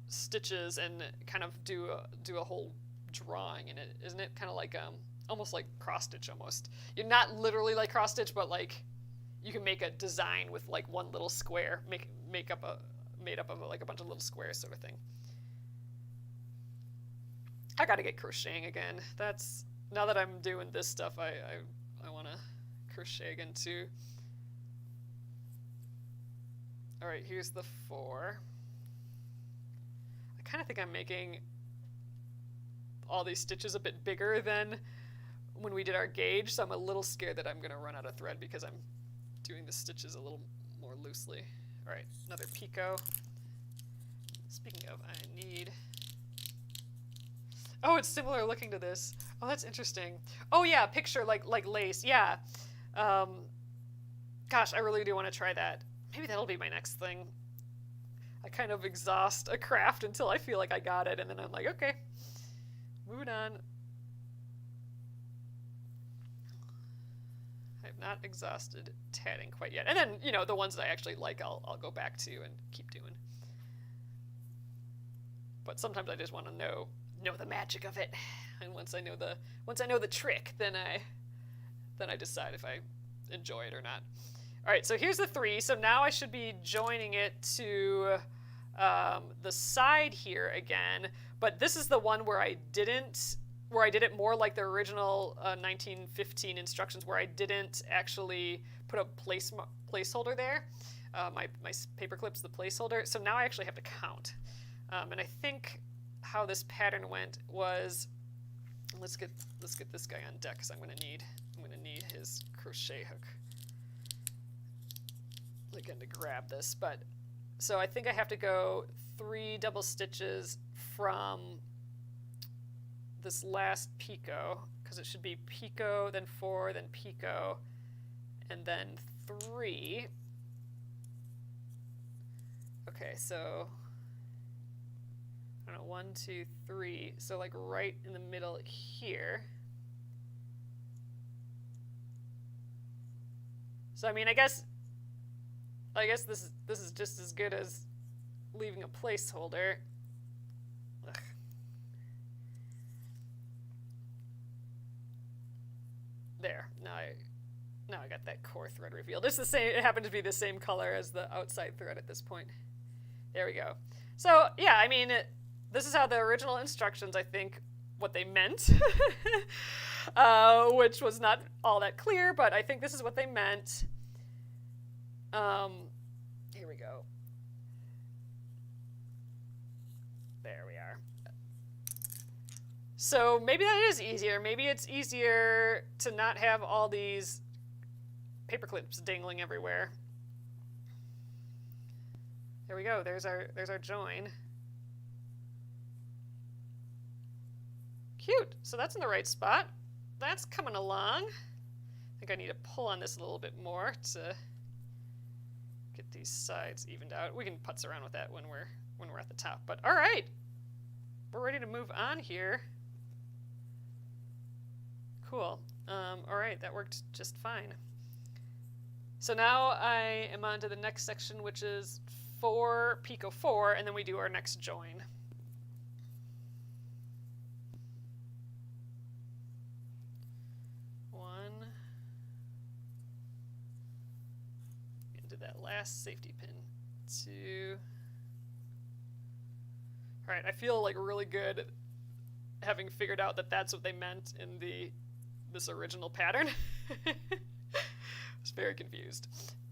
stitches and kind of do a whole drawing in it, isn't it? Kind of like almost like cross stitch almost. You're not literally like cross stitch, but like you can make a design with like one little square, made up of like a bunch of little squares sort of thing. I gotta get crocheting again. That's, now that I'm doing this stuff, I want to crochet again too. All right, here's the 4. I kind of think I'm making all these stitches a bit bigger than when we did our gauge, so I'm a little scared that I'm going to run out of thread because I'm doing the stitches a little more loosely. All right, another picot. Speaking of, I need... Oh, it's similar looking to this. Oh, that's interesting. Oh yeah, picture like lace. Yeah. Gosh, I really do want to try that. Maybe that'll be my next thing. I kind of exhaust a craft until I feel like I got it, and then I'm like, okay, moving on. I have not exhausted tatting quite yet. And then, you know, the ones that I actually like, I'll go back to and keep doing. But sometimes I just want to know the magic of it. And once I know the trick, then I decide if I enjoy it or not. All right, so here's the 3. So now I should be joining it to the side here again. But this is the one where I did it more like the original 1915 instructions, where I didn't actually put a placeholder there. My paper clip's the placeholder. So now I actually have to count. And I think how this pattern went was, let's get this guy on deck, because I'm gonna need his crochet hook again to grab this. But so I think I have to go 3 double stitches from this last picot, because it should be picot, then 4, then picot, and then 3. Okay, so I don't know, 1, 2, 3. So like right in the middle here. So I mean, I guess this is just as good as leaving a placeholder. Ugh. There. Now I got that core thread revealed. It's the same. It happened to be the same color as the outside thread at this point. There we go. So yeah, I mean, this is how the original instructions, I think, what they meant, which was not all that clear, but I think this is what they meant. Here we go. There we are. So maybe that is easier. Maybe it's easier to not have all these paper clips dangling everywhere. There we go. There's our join. Cute. So that's in the right spot. That's coming along. I think I need to pull on this a little bit more to get these sides evened out. We can putz around with that when we're at the top. But all right, we're ready to move on here. Cool. All right, that worked just fine. So now I am on to the next section, which is 4 picot 4, and then we do our next join. to that last safety pin. 2. All right, I feel like really good having figured out that that's what they meant in this original pattern. I was very confused,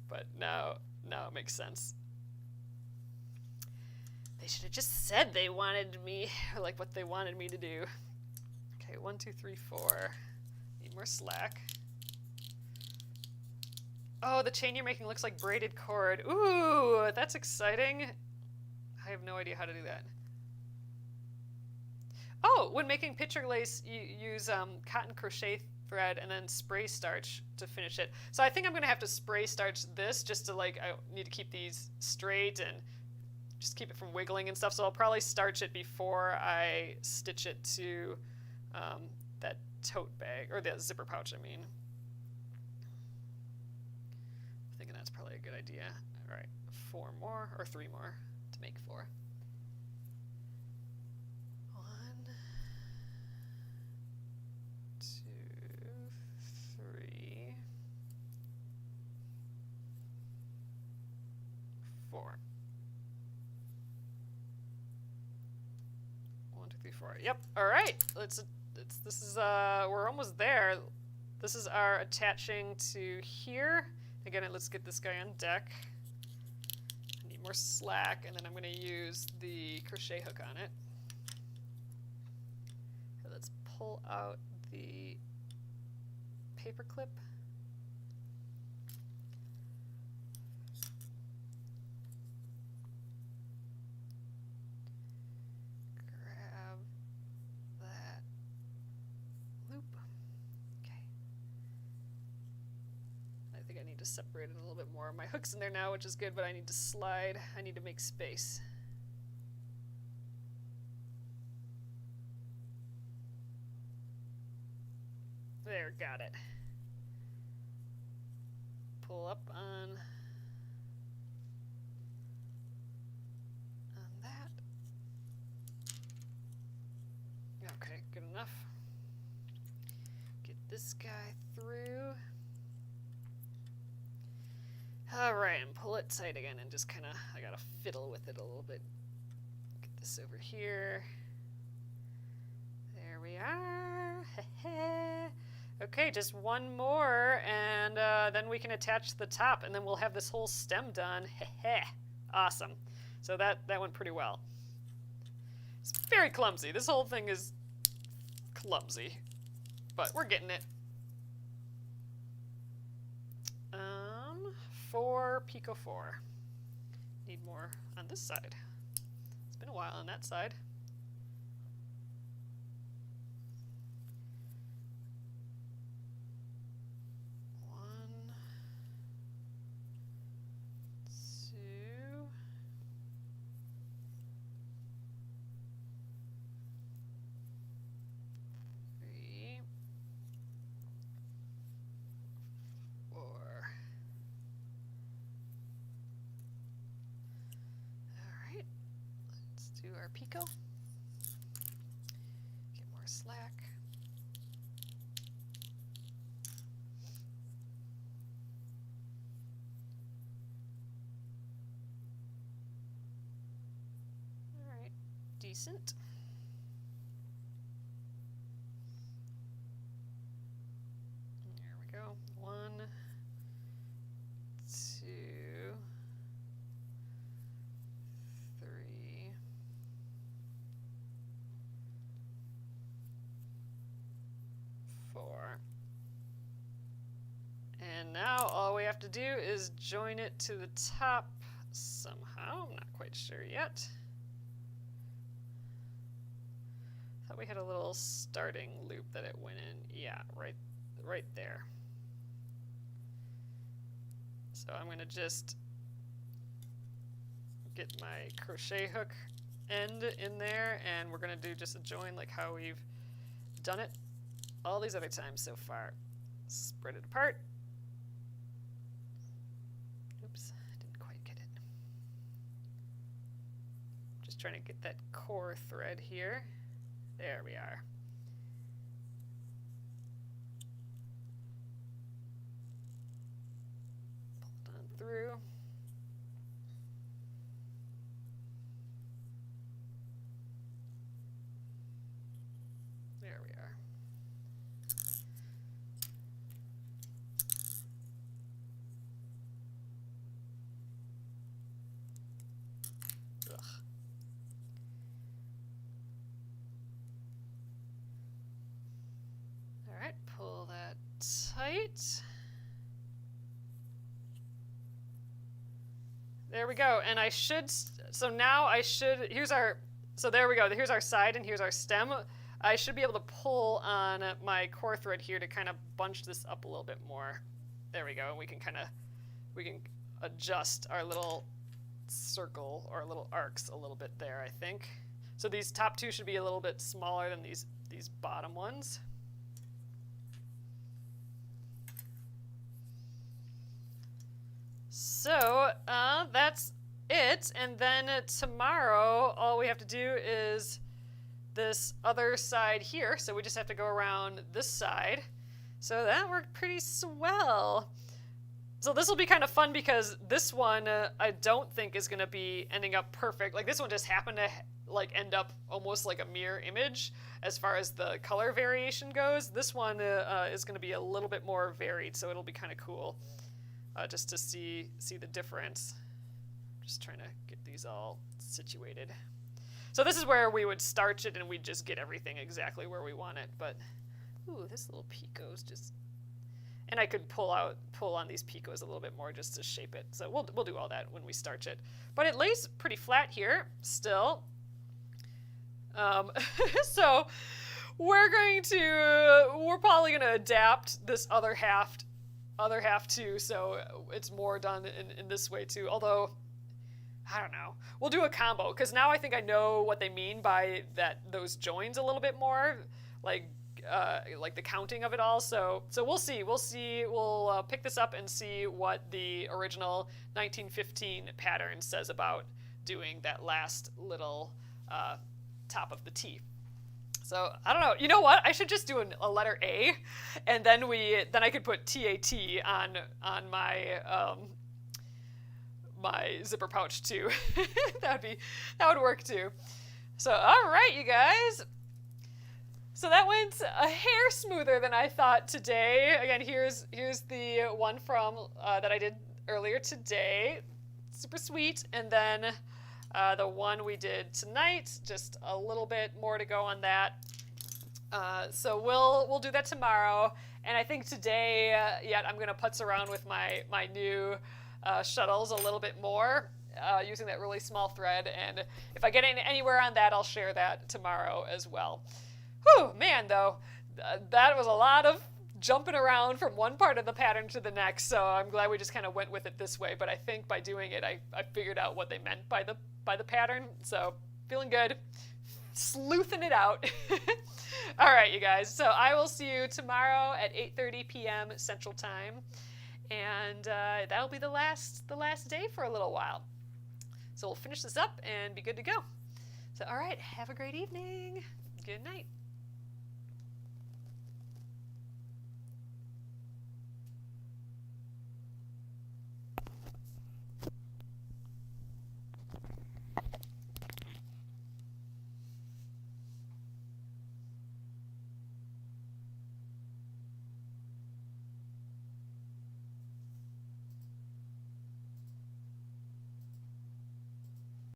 but now it makes sense. They should have just said they wanted me, or like what they wanted me to do. Okay, 1, 2, 3, 4. Need more slack. Oh, the chain you're making looks like braided cord. Ooh, that's exciting. I have no idea how to do that. Oh, when making picture lace, you use cotton crochet thread and then spray starch to finish it. So I think I'm going to have to spray starch this just to, like, I need to keep these straight and just keep it from wiggling and stuff. So I'll probably starch it before I stitch it to that tote bag, or the zipper pouch, I mean. I'm thinking that's probably a good idea. All right, 4 more, or 3 more to make 4. 1, 2, 3, 4. 1, 2, 3, 4. Yep. All right. This is we're almost there. This is our attaching to here. Again, let's get this guy on deck. I need more slack, and then I'm going to use the crochet hook on it. So let's pull out the paper clip. Grab that loop. Okay. I think I need to separate it a little bit more. My hook's in there now, which is good, but I need to slide. I need to make space. There, got it. Pull up on that. Okay, good enough. Get this guy through. All right, and pull it tight again and just kind of, I gotta fiddle with it a little bit. Get this over here. There we are. Okay, just 1 more, and then we can attach the top, and then we'll have this whole stem done. Awesome. So that went pretty well. It's very clumsy. This whole thing is clumsy, but we're getting it. 4 Picot 4. Need more on this side. It's been a while on that side. Our Picot. Get more slack. All right, decent. There we go. 1, 2, 3. And now all we have to do is join it to the top somehow. I'm not quite sure yet. Thought we had a little starting loop that it went in. Yeah, right there. So I'm going to just get my crochet hook end in there, and we're going to do just a join like how we've done it all these other times so far. Spread it apart. Oops, I didn't quite get it. Just trying to get that core thread here. There we are. Pull it on through. There we are. Ugh. All right, pull that tight. There we go. And I should, so now I should, here's our, so there we go. Here's our side and here's our stem. I should be able to pull on my core thread here to kind of bunch this up a little bit more. There we go. And we can adjust our little circle or little arcs a little bit there, I think. So these top two should be a little bit smaller than these bottom ones. So that's it. And then tomorrow, all we have to do is this other side here. So we just have to go around this side. So that worked pretty swell. So this will be kind of fun because this one I don't think is going to be ending up perfect. Like this one just happened to like end up almost like a mirror image as far as the color variation goes. This one is going to be a little bit more varied, so it'll be kind of cool just to see the difference. Just trying to get these all situated. So this is where we would starch it and we'd just get everything exactly where we want it. But ooh, this little Picot's just, and I could pull on these Picots a little bit more just to shape it. So we'll do all that when we starch it. But it lays pretty flat here still. So we're probably gonna adapt this other half too. So it's more done in this way too. Although I don't know. We'll do a combo because now I think I know what they mean by those joins a little bit more, like the counting of it all. So we'll see. We'll pick this up and see what the original 1915 pattern says about doing that last little top of the T. So I don't know. You know what? I should just do a letter A, and then I could put TAT on my my zipper pouch too. that would work too. So all right, you guys. So that went a hair smoother than I thought today. Again, here's the one from that I did earlier today. Super sweet. And then the one we did tonight, just a little bit more to go on that. So we'll do that tomorrow. And I think today, I'm gonna putz around with my new shuttles a little bit more using that really small thread. And if I get anywhere on that, I'll share that tomorrow as well. Whew, man, though, that was a lot of jumping around from one part of the pattern to the next, so I'm glad we just kind of went with it this way. But I think by doing it, I figured out what they meant by the pattern, so feeling good, sleuthing it out. All right, you guys, so I will see you tomorrow at 8:30 p.m. Central Time, and that'll be the last day for a little while. So we'll finish this up and be good to go. So all right, have a great evening. Good night.